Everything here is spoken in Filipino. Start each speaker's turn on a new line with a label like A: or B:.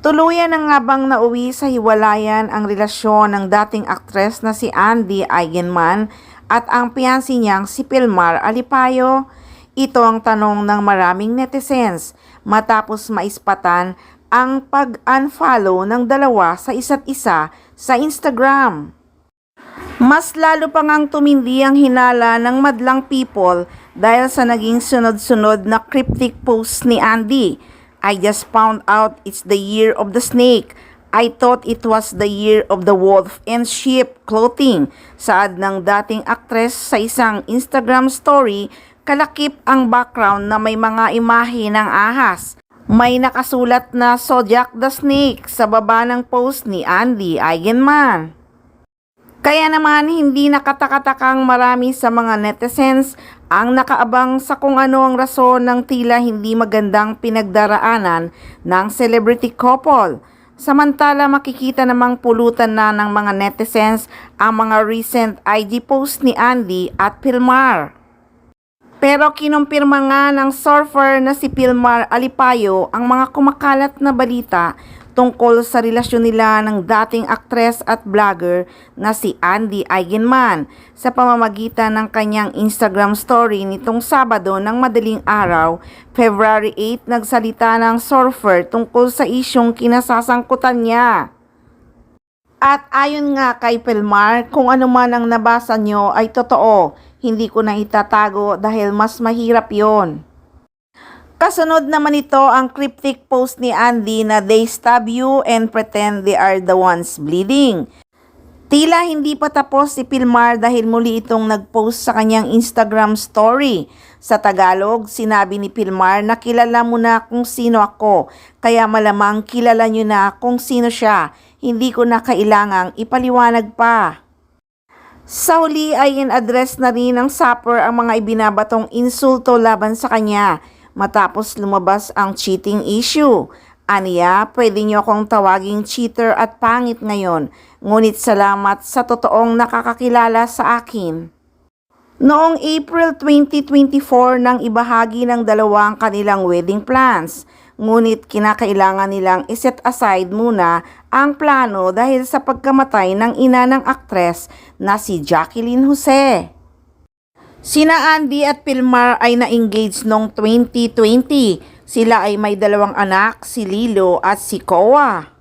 A: Tuluyan na nga bang nauwi sa hiwalayan ang relasyon ng dating aktres na si Andy Eigenman at ang fiancé niyang si Pilmar Alipayo? Ito ang tanong ng maraming netizens matapos maispatan ang pag-unfollow ng dalawa sa isa't isa sa Instagram. Mas lalo pa ngang tumindi ang hinala ng madlang people dahil sa naging sunod-sunod na cryptic post ni Andy. I just found out it's the year of the snake. I thought it was the year of the wolf and sheep clothing. Saad ng dating aktres sa isang Instagram story, kalakip ang background na may mga imahe ng ahas. May nakasulat na Zodiac the Snake sa baba ng post ni Andy Eigenman. Kaya naman hindi nakatakatakang marami sa mga netizens ang nakaabang sa kung ano ang rason ng tila hindi magandang pinagdaraanan ng celebrity couple. Samantala makikita namang pulutan na ng mga netizens ang mga recent IG post ni Andy at Pilmar. Pero kinumpirma nga ng surfer na si Pilmar Alipayo ang mga kumakalat na balita tungkol sa relasyon nila ng dating aktres at vlogger na si Andy Eigenman sa pamamagitan ng kanyang Instagram story nitong Sabado ng madaling araw, February 8, nagsalita ng surfer tungkol sa isyong kinasasangkutan niya. At ayon nga kay Pilmar, kung ano man ang nabasa nyo ay totoo, hindi ko na itatago dahil mas mahirap yon. Kasunod naman ito ang cryptic post ni Andy na they stab you and pretend they are the ones bleeding. Tila hindi pa tapos si Pilmar dahil muli itong nagpost sa kanyang Instagram story. Sa Tagalog, sinabi ni Pilmar na kilala mo na kung sino ako, kaya malamang kilala nyo na kung sino siya. Hindi ko na kailangang ipaliwanag pa. Sa huli ay in-address na rin ng sapper ang mga ibinabatong insulto laban sa kanya. Matapos lumabas ang cheating issue. Aniya, pwede niyo akong tawaging cheater at pangit ngayon, ngunit salamat sa totoong nakakakilala sa akin. Noong April 2024 nang ibahagi ng dalawa ang kanilang wedding plans, ngunit kinakailangan nilang iset aside muna ang plano dahil sa pagkamatay ng ina ng aktres na si Jacqueline Jose. Sina Andy at Pilmar ay na-engage noong 2020. Sila ay may dalawang anak, si Lilo at si Koa.